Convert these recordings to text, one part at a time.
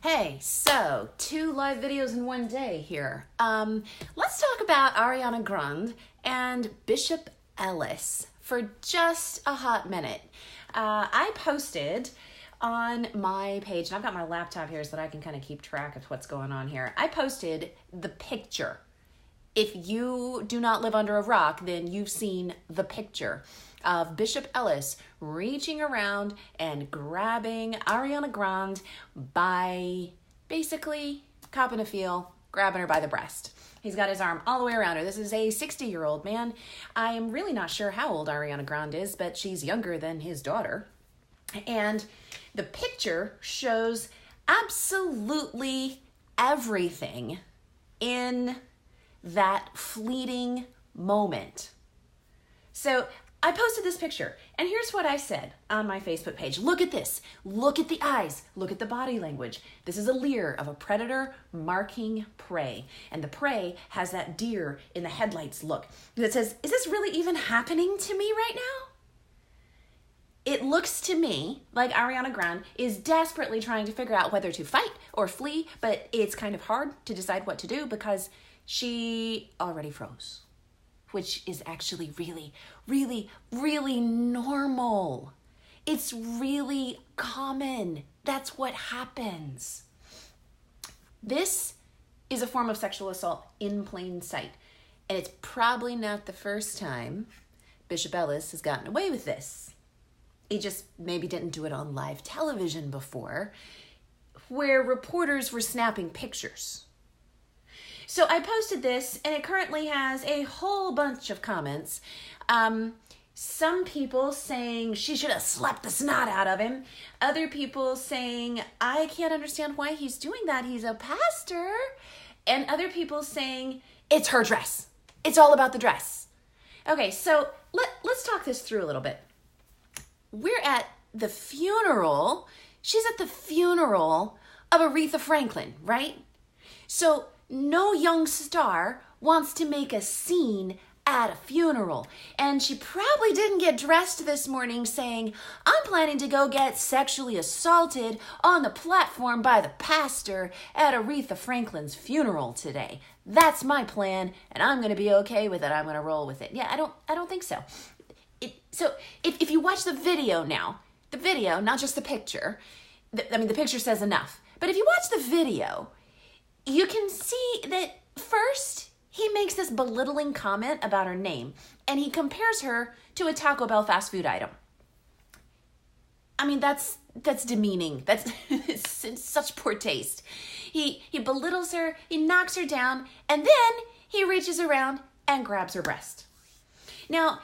Hey, so 2 live videos in one day here. Let's talk about Ariana Grande and Bishop Ellis for just a hot minute. I posted on my page, and I've got my laptop here so that I can kind of keep track of what's going on here. I posted the picture. If you do not live under a rock, then you've seen the picture of Bishop Ellis reaching around and grabbing Ariana Grande by basically copping a feel, grabbing her by the breast. He's got his arm all the way around her. This is a 60-year-old man. I am really not sure how old Ariana Grande is, but she's younger than his daughter. And the picture shows absolutely everything in that fleeting moment. So I posted this picture, and here's what I said on my Facebook page. Look at this. Look at the eyes. Look at the body language. This is a leer of a predator marking prey. And the prey has that deer in the headlights look that says, is this really even happening to me right now? It looks to me like Ariana Grande is desperately trying to figure out whether to fight or flee, but it's kind of hard to decide what to do because she already froze, which is actually really, really, really normal. It's really common. That's what happens. This is a form of sexual assault in plain sight, and it's probably not the first time Bishop Ellis has gotten away with this. He just maybe didn't do it on live television before, where reporters were snapping pictures. So I posted this, and it currently has a whole bunch of comments. Some people saying she should have slapped the snot out of him. Other people saying, I can't understand why he's doing that. He's a pastor. And other people saying, it's her dress. It's all about the dress. Okay, so let's talk this through a little bit. We're at the funeral. She's at the funeral of Aretha Franklin, right? So no young star wants to make a scene at a funeral. And she probably didn't get dressed this morning saying, I'm planning to go get sexually assaulted on the platform by the pastor at Aretha Franklin's funeral today. That's my plan, and I'm going to be okay with it. I'm going to roll with it. Yeah, I don't think so. So if you watch the video now, the video, not just the picture, the picture says enough. But if you watch the video, you can see that first he makes this belittling comment about her name, and he compares her to a Taco Bell fast food item. I mean, that's demeaning. That's it's such poor taste. He belittles her, he knocks her down, and then he reaches around and grabs her breast. Now,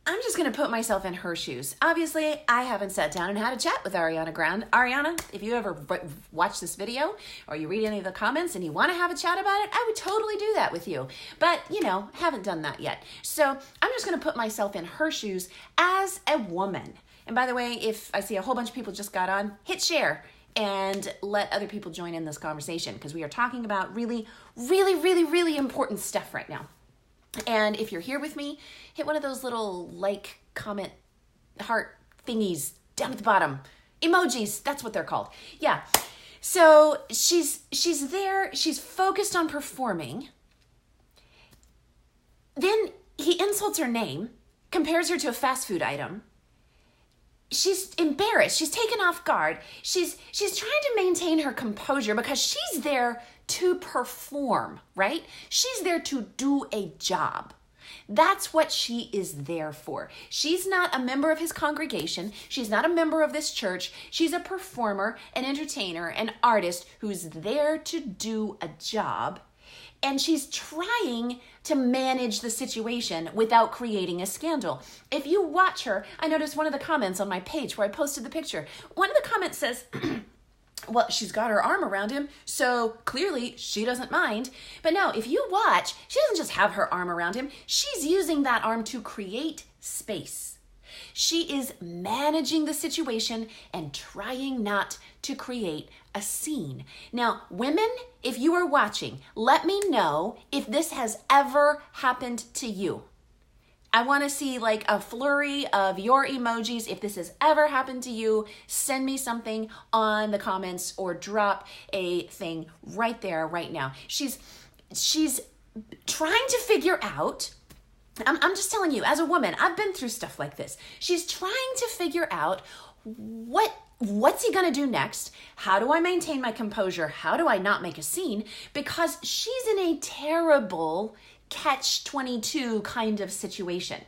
I'm just going to put myself in her shoes. Obviously, I haven't sat down and had a chat with Ariana Grande. Ariana, if you ever watch this video or you read any of the comments and you want to have a chat about it, I would totally do that with you. But, haven't done that yet. So I'm just going to put myself in her shoes as a woman. And by the way, if I see a whole bunch of people just got on, hit share and let other people join in this conversation because we are talking about really, really, really, really important stuff right now. And if you're here with me, hit one of those little like, comment, heart thingies down at the bottom. Emojis, that's what they're called. Yeah. So she's there, she's focused on performing. Then he insults her name, compares her to a fast food item. She's embarrassed. She's taken off guard. She's trying to maintain her composure because she's there to perform, right? She's there to do a job. That's what she is there for. She's not a member of his congregation. She's not a member of this church. She's a performer, an entertainer, an artist who's there to do a job. And she's trying to manage the situation without creating a scandal. If you watch her, I noticed one of the comments on my page where I posted the picture. One of the comments says, well, she's got her arm around him, so clearly she doesn't mind. But no, if you watch, she doesn't just have her arm around him. She's using that arm to create space. She is managing the situation and trying not to create a scene. Now, women, if you are watching, let me know if this has ever happened to you. I want to see like a flurry of your emojis. If this has ever happened to you, send me something on the comments or drop a thing right there, right now. She's trying to figure out, I'm just telling you, as a woman, I've been through stuff like this. She's trying to figure out what's he gonna do next? How do I maintain my composure? How do I not make a scene? Because she's in a terrible catch-22 kind of situation.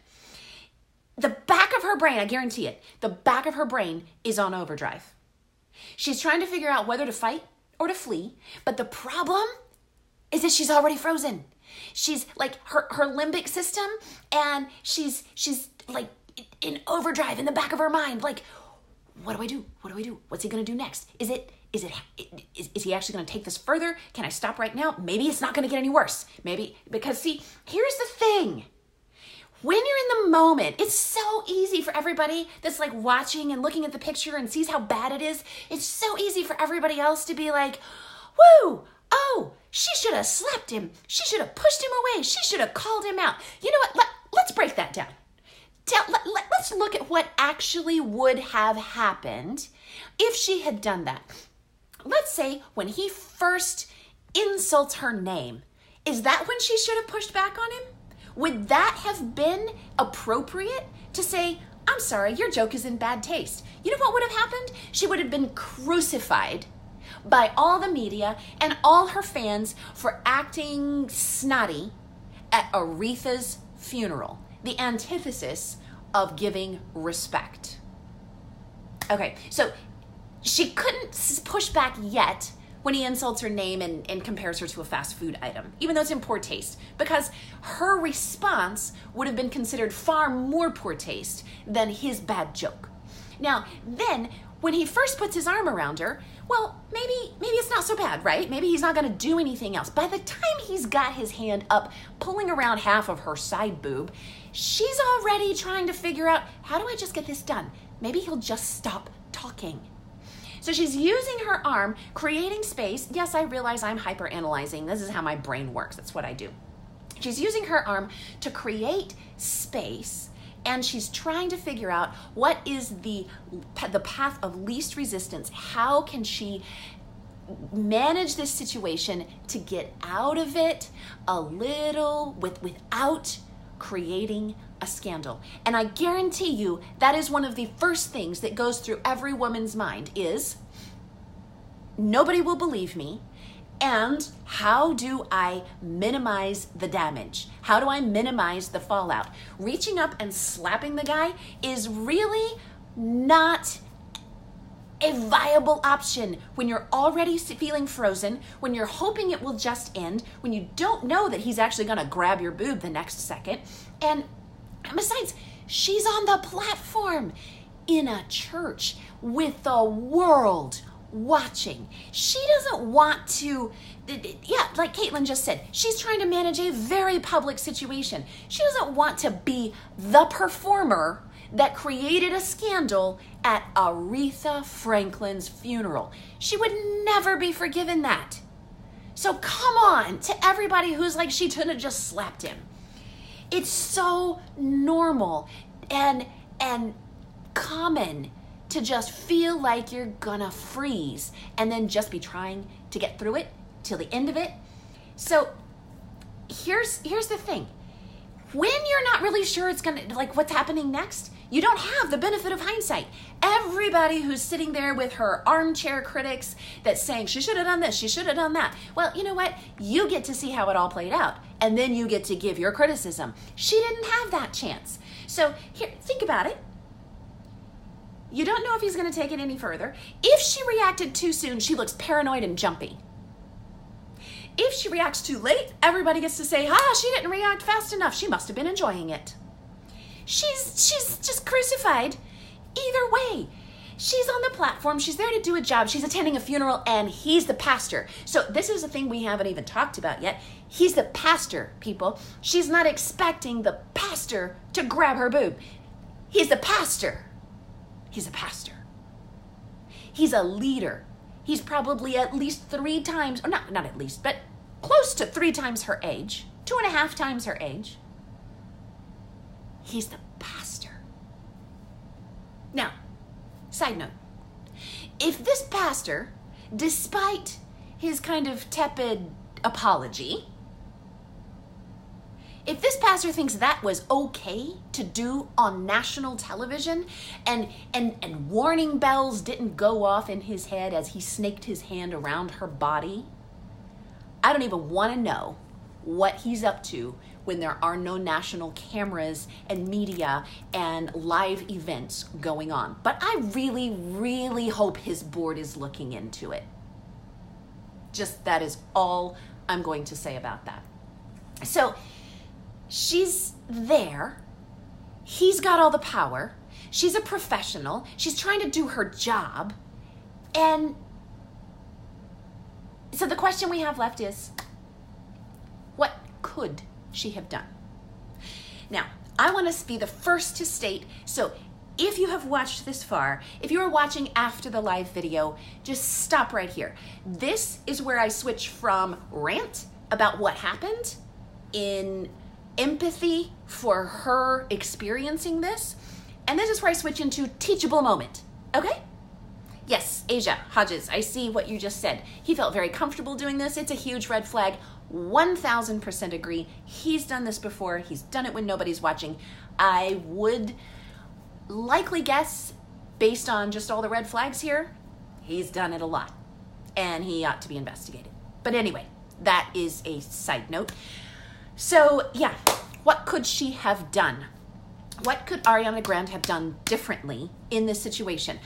The back of her brain, I guarantee it, the back of her brain is on overdrive. She's trying to figure out whether to fight or to flee, but the problem is that she's already frozen. She's like her limbic system, and she's like in overdrive in the back of her mind, like, what do I do? What do I do? What's he going to do next? Is he actually going to take this further? Can I stop right now? Maybe it's not going to get any worse. Maybe, because see, here's the thing. When you're in the moment, it's so easy for everybody that's like watching and looking at the picture and sees how bad it is. It's so easy for everybody else to be like, woo, oh, she should have slapped him. She should have pushed him away. She should have called him out. You know what? Let's break that down. Let's look at what actually would have happened if she had done that. Let's say when he first insults her name, is that when she should have pushed back on him? Would that have been appropriate to say, I'm sorry, your joke is in bad taste? You know what would have happened? She would have been crucified by all the media and all her fans for acting snotty at Aretha's funeral. The antithesis of giving respect. Okay, so she couldn't push back yet when he insults her name and compares her to a fast food item, even though it's in poor taste, because her response would have been considered far more poor taste than his bad joke. Now, then, when he first puts his arm around her, well, maybe it's not so bad, right? Maybe he's not going to do anything else. By the time he's got his hand up, pulling around half of her side boob, she's already trying to figure out, how do I just get this done? Maybe he'll just stop talking. So she's using her arm, creating space. Yes, I realize I'm hyper-analyzing. This is how my brain works. That's what I do. She's using her arm to create space, and she's trying to figure out what is the path of least resistance. How can she manage this situation to get out of it a little without creating a scandal? And I guarantee you that is one of the first things that goes through every woman's mind is, nobody will believe me. And how do I minimize the damage? How do I minimize the fallout? Reaching up and slapping the guy is really not a viable option when you're already feeling frozen, when you're hoping it will just end, when you don't know that he's actually going to grab your boob the next second. And besides, she's on the platform in a church with the world watching. She doesn't want to, like Caitlin just said, she's trying to manage a very public situation. She doesn't want to be the performer that created a scandal at Aretha Franklin's funeral. She would never be forgiven that. So come on, to everybody who's like, she couldn't have just slapped him. It's so normal and common to just feel like you're gonna freeze and then just be trying to get through it till the end of it. So here's the thing. When you're not really sure it's gonna, like, what's happening next, you don't have the benefit of hindsight. Everybody who's sitting there with her armchair critics that's saying, she should have done this, she should have done that. Well, you know what? You get to see how it all played out, and then you get to give your criticism. She didn't have that chance. So here, think about it. You don't know if he's going to take it any further. If she reacted too soon, she looks paranoid and jumpy. If she reacts too late, everybody gets to say, she didn't react fast enough. She must have been enjoying it. She's just crucified either way. She's on the platform. She's there to do a job. She's attending a funeral, and he's the pastor. So this is a thing we haven't even talked about yet. He's the pastor, people. She's not expecting the pastor to grab her boob. He's the pastor. He's a pastor. He's a leader. He's probably at least 3 times, or not at least, but close to 3 times her age, 2.5 times her age. He's the pastor. Now, side note, if this pastor, despite his kind of tepid apology, if this pastor thinks that was okay to do on national television and warning bells didn't go off in his head as he snaked his hand around her body, I don't even want to know what he's up to when there are no national cameras and media and live events going on. But I really, really hope his board is looking into it. Just that is all I'm going to say about that. So she's there. He's got all the power. She's a professional. She's trying to do her job. And so the question we have left is, what could she have done? Now, I want to be the first to state, so if you have watched this far, if you are watching after the live video, just stop right here. This is where I switch from rant about what happened in empathy for her experiencing this, and this is where I switch into teachable moment, okay? Yes, Asia Hodges, I see what you just said. He felt very comfortable doing this. It's a huge red flag. 1000% agree. He's done this before. He's done it when nobody's watching. I would likely guess, based on just all the red flags here, he's done it a lot, and he ought to be investigated. But anyway, that is a side note. So yeah, what could she have done? What could Ariana Grande have done differently in this situation?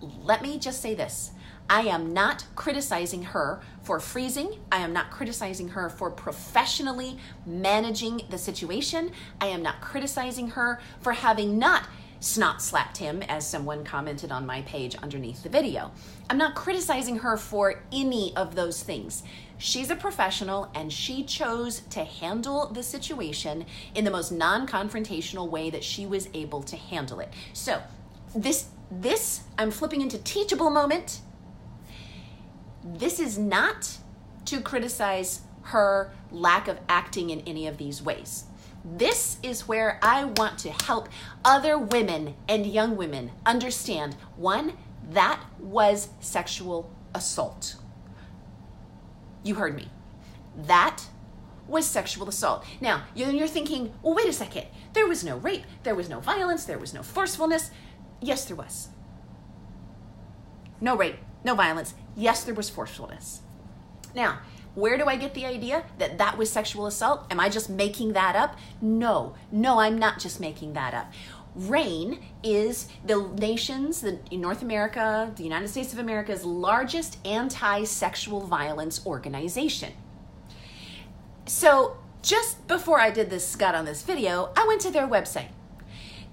Let me just say this. I am not criticizing her for freezing. I am not criticizing her for professionally managing the situation. I am not criticizing her for having not snot slapped him, as someone commented on my page underneath the video. I'm not criticizing her for any of those things. She's a professional, and she chose to handle the situation in the most non-confrontational way that she was able to handle it. So this I'm flipping into teachable moment. This is not to criticize her lack of acting in any of these ways. This is where I want to help other women and young women understand, one, that was sexual assault. You heard me. That was sexual assault. Now, you're thinking, well, wait a second. There was no rape. There was no violence. There was no forcefulness. Yes, there was. No rape, no violence. Yes, there was forcefulness. Now, where do I get the idea that that was sexual assault? Am I just making that up? No, I'm not just making that up. RAINN is the nation's, North America, the United States of America's largest anti-sexual violence organization. So just before I got on this video, I went to their website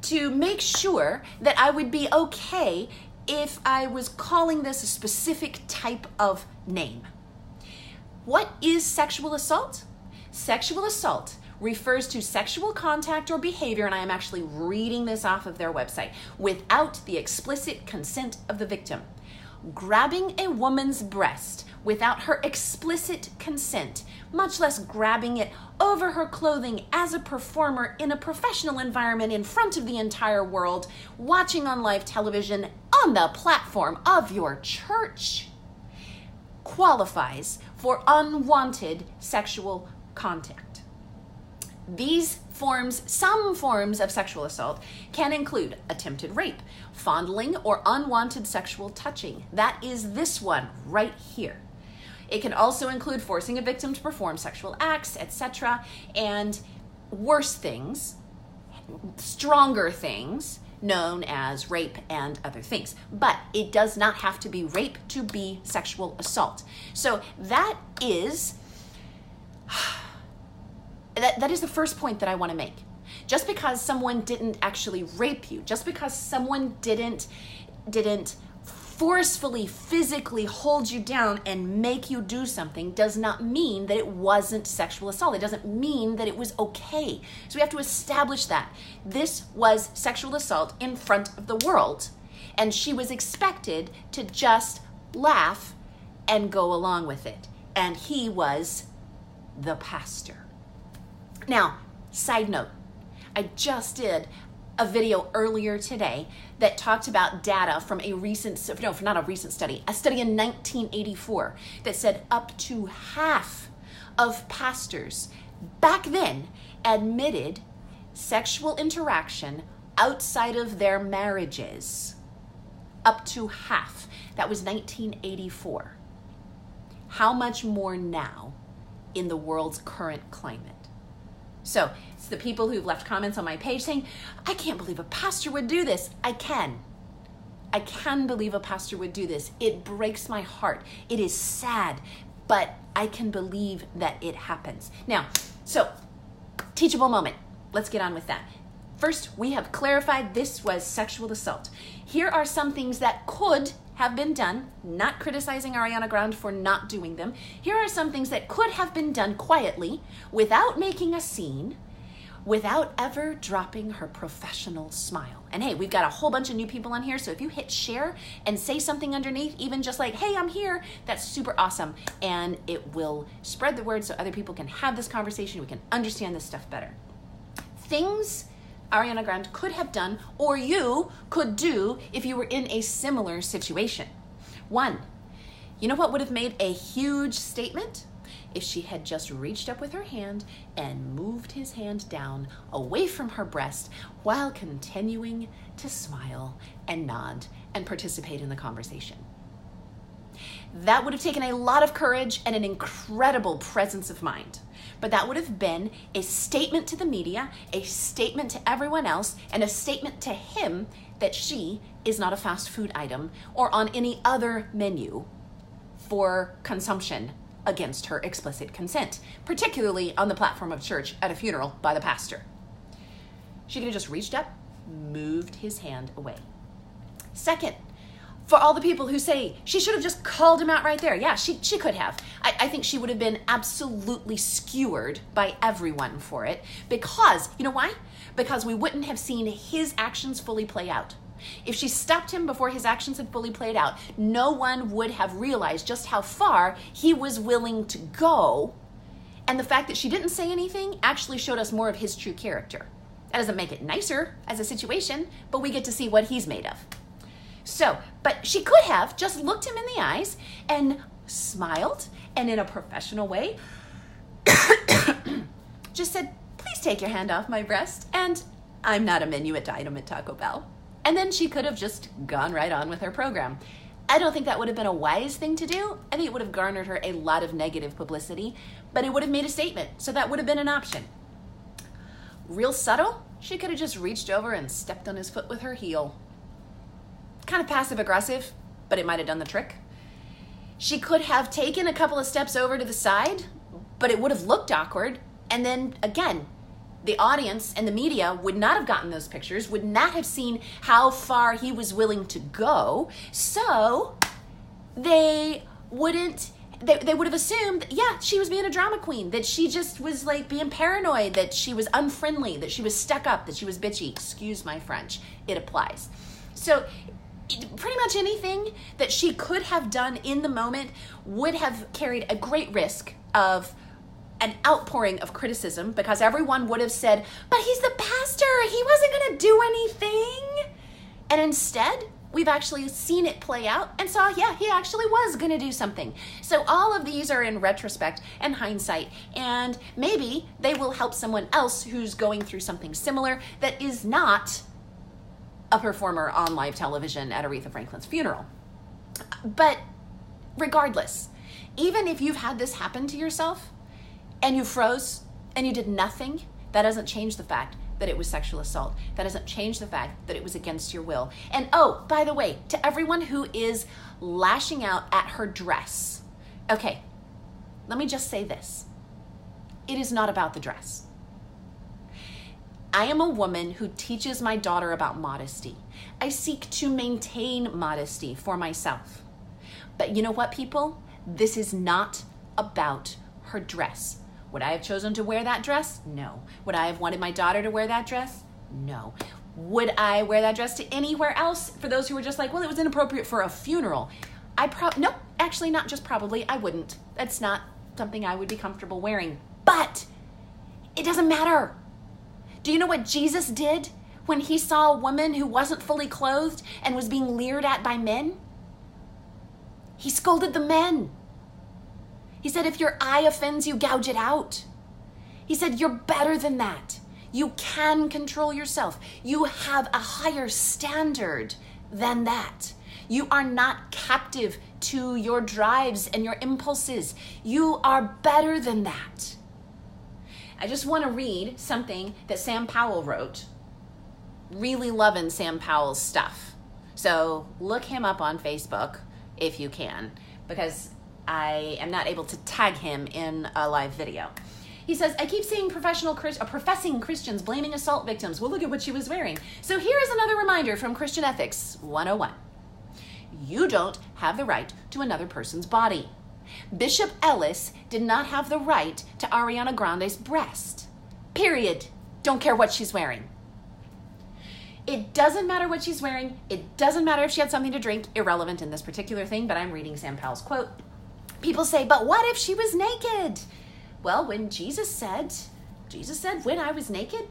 to make sure that I would be okay if I was calling this a specific type of name. What is sexual assault? Sexual assault refers to sexual contact or behavior, and I am actually reading this off of their website, without the explicit consent of the victim. Grabbing a woman's breast without her explicit consent, much less grabbing it over her clothing as a performer in a professional environment in front of the entire world, watching on live television on the platform of your church, qualifies for unwanted sexual contact. Some forms of sexual assault can include attempted rape, fondling, or unwanted sexual touching. That is this one right here. It can also include forcing a victim to perform sexual acts, etc., and worse things, stronger things, known as rape and other things. But it does not have to be rape to be sexual assault. So that is the first point that I want to make. Just because someone didn't actually rape you, just because someone didn't forcefully, physically hold you down and make you do something, does not mean that it wasn't sexual assault. It doesn't mean that it was okay. So we have to establish that. This was sexual assault in front of the world, and she was expected to just laugh and go along with it. And he was the pastor. Now, side note, I just did a video earlier today that talked about data from a study in 1984 that said up to half of pastors back then admitted sexual interaction outside of their marriages. Up to half. That was 1984. How much more now in the world's current climate? So it's the people who've left comments on my page saying, I can't believe a pastor would do this. I can believe a pastor would do this. It breaks my heart. It is sad, but I can believe that it happens. Now, so teachable moment. Let's get on with that. First, we have clarified this was sexual assault. Here are some things that could have been done, not criticizing Ariana Grande for not doing them. Here are some things that could have been done quietly, without making a scene, without ever dropping her professional smile. And hey, we've got a whole bunch of new people on here, so if you hit share and say something underneath, even just like, hey, I'm here, that's super awesome. And it will spread the word so other people can have this conversation, we can understand this stuff better. Things Ariana Grande could have done, or you could do if you were in a similar situation. One, you know what would have made a huge statement? If she had just reached up with her hand and moved his hand down away from her breast while continuing to smile and nod and participate in the conversation. That would have taken a lot of courage and an incredible presence of mind. But that would have been a statement to the media, a statement to everyone else, and a statement to him that she is not a fast food item or on any other menu for consumption against her explicit consent, particularly on the platform of church at a funeral by the pastor. She could have just reached up, moved his hand away. Second, for all the people who say she should have just called him out right there. Yeah, she could have. I think she would have been absolutely skewered by everyone for it because, you know why? Because we wouldn't have seen his actions fully play out. If she stopped him before his actions had fully played out, no one would have realized just how far he was willing to go. And the fact that she didn't say anything actually showed us more of his true character. That doesn't make it nicer as a situation, but we get to see what he's made of. So, but she could have just looked him in the eyes and smiled and in a professional way just said, please take your hand off my breast and I'm not a menu item at Taco Bell. And then she could have just gone right on with her program. I don't think that would have been a wise thing to do. I think it would have garnered her a lot of negative publicity, but it would have made a statement. So that would have been an option. Real subtle, she could have just reached over and stepped on his foot with her heel. Kind of passive aggressive, but it might have done the trick. She could have taken a couple of steps over to the side, but it would have looked awkward. And then again, the audience and the media would not have gotten those pictures, would not have seen how far he was willing to go. So they would have assumed, yeah, she was being a drama queen, that she just was like being paranoid, that she was unfriendly, that she was stuck up, that she was bitchy. Excuse my French, it applies. So pretty much anything that she could have done in the moment would have carried a great risk of an outpouring of criticism because everyone would have said, but he's the pastor, he wasn't going to do anything. And instead, we've actually seen it play out and saw, yeah, he actually was going to do something. So all of these are in retrospect and hindsight, and maybe they will help someone else who's going through something similar that is not a performer on live television at Aretha Franklin's funeral. But regardless, even if you've had this happen to yourself and you froze and you did nothing, that doesn't change the fact that it was sexual assault. That doesn't change the fact that it was against your will. And oh, by the way, to everyone who is lashing out at her dress, okay, let me just say this. It is not about the dress. I am a woman who teaches my daughter about modesty. I seek to maintain modesty for myself. But you know what, people? This is not about her dress. Would I have chosen to wear that dress? No. Would I have wanted my daughter to wear that dress? No. Would I wear that dress to anywhere else? For those who were just like, well, it was inappropriate for a funeral. No, actually not just probably, I wouldn't. That's not something I would be comfortable wearing. But it doesn't matter. Do you know what Jesus did when he saw a woman who wasn't fully clothed and was being leered at by men? He scolded the men. He said, if your eye offends you, gouge it out. He said, you're better than that. You can control yourself. You have a higher standard than that. You are not captive to your drives and your impulses. You are better than that. I just want to read something that Sam Powell wrote. Really loving Sam Powell's stuff. So look him up on Facebook if you can, because I am not able to tag him in a live video. He says, I keep seeing professing Christians blaming assault victims. Well, look at what she was wearing. So here is another reminder from Christian Ethics 101. You don't have the right to another person's body. Bishop Ellis did not have the right to Ariana Grande's breast. Period. Don't care what she's wearing. It doesn't matter what she's wearing. It doesn't matter if she had something to drink. Irrelevant in this particular thing, but I'm reading Sam Powell's quote. People say, but what if she was naked? Well, when Jesus said, when I was naked,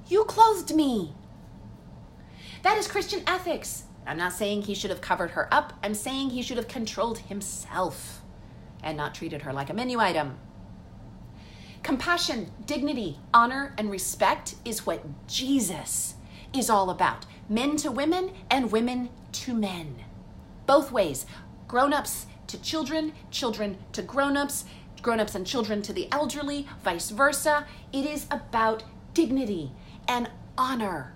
you clothed me. That is Christian ethics. I'm not saying he should have covered her up. I'm saying he should have controlled himself and not treated her like a menu item. Compassion, dignity, honor, and respect is what Jesus is all about. Men to women and women to men. Both ways. Grown-ups to children, children to grown-ups, grown-ups and children to the elderly, vice versa. It is about dignity and honor.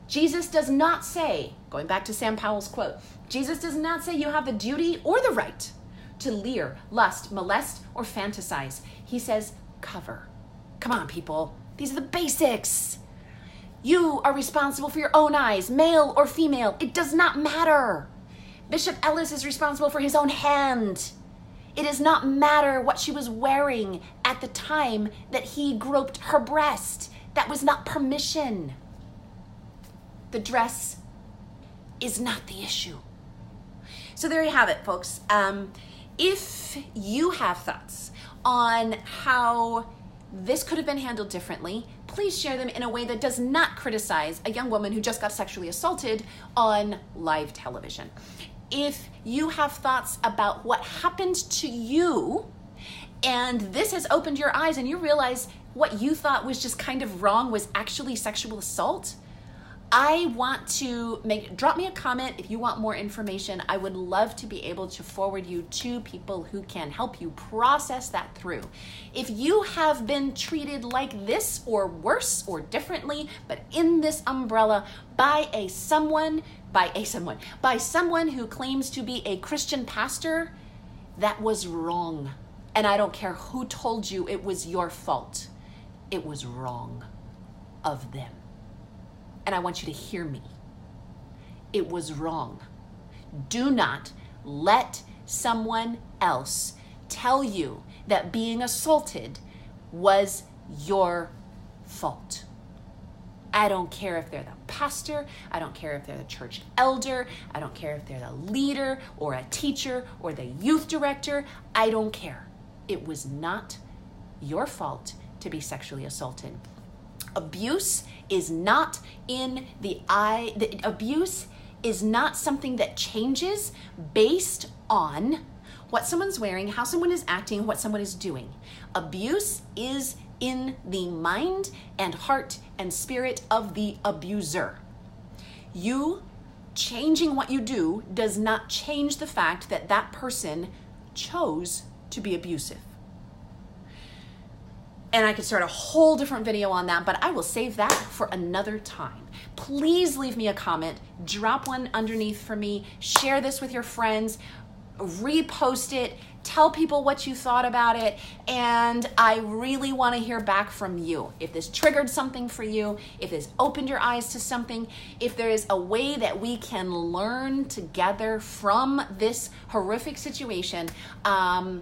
Jesus does not say, going back to Sam Powell's quote, Jesus does not say you have the duty or the right to leer, lust, molest, or fantasize. He says, cover. Come on, people. These are the basics. You are responsible for your own eyes, male or female. It does not matter. Bishop Ellis is responsible for his own hand. It does not matter what she was wearing at the time that he groped her breast. That was not permission. The dress is not the issue. So there you have it, folks. If you have thoughts on how this could have been handled differently, please share them in a way that does not criticize a young woman who just got sexually assaulted on live television. If you have thoughts about what happened to you and this has opened your eyes and you realize what you thought was just kind of wrong was actually sexual assault, I want to drop me a comment if you want more information. I would love to be able to forward you to people who can help you process that through. If you have been treated like this or worse or differently, but in this umbrella by someone who claims to be a Christian pastor, that was wrong. And I don't care who told you it was your fault. It was wrong of them. And I want you to hear me. It was wrong. Do not let someone else tell you that being assaulted was your fault. I don't care if they're the pastor. I don't care if they're the church elder. I don't care if they're the leader or a teacher or the youth director. I don't care. It was not your fault to be sexually assaulted. Abuse is not abuse is not something that changes based on what someone's wearing, how someone is acting, what someone is doing. Abuse is in the mind and heart and spirit of the abuser. You changing what you do does not change the fact that that person chose to be abusive. And I could start a whole different video on that, but I will save that for another time. Please leave me a comment, drop one underneath for me, share this with your friends, repost it, tell people what you thought about it, and I really want to hear back from you. If this triggered something for you, if this opened your eyes to something, if there is a way that we can learn together from this horrific situation, I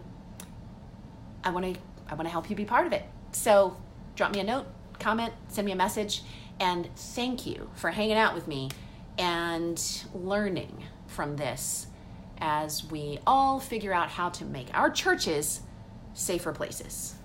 want to help you be part of it. So drop me a note, comment, send me a message, and thank you for hanging out with me and learning from this as we all figure out how to make our churches safer places.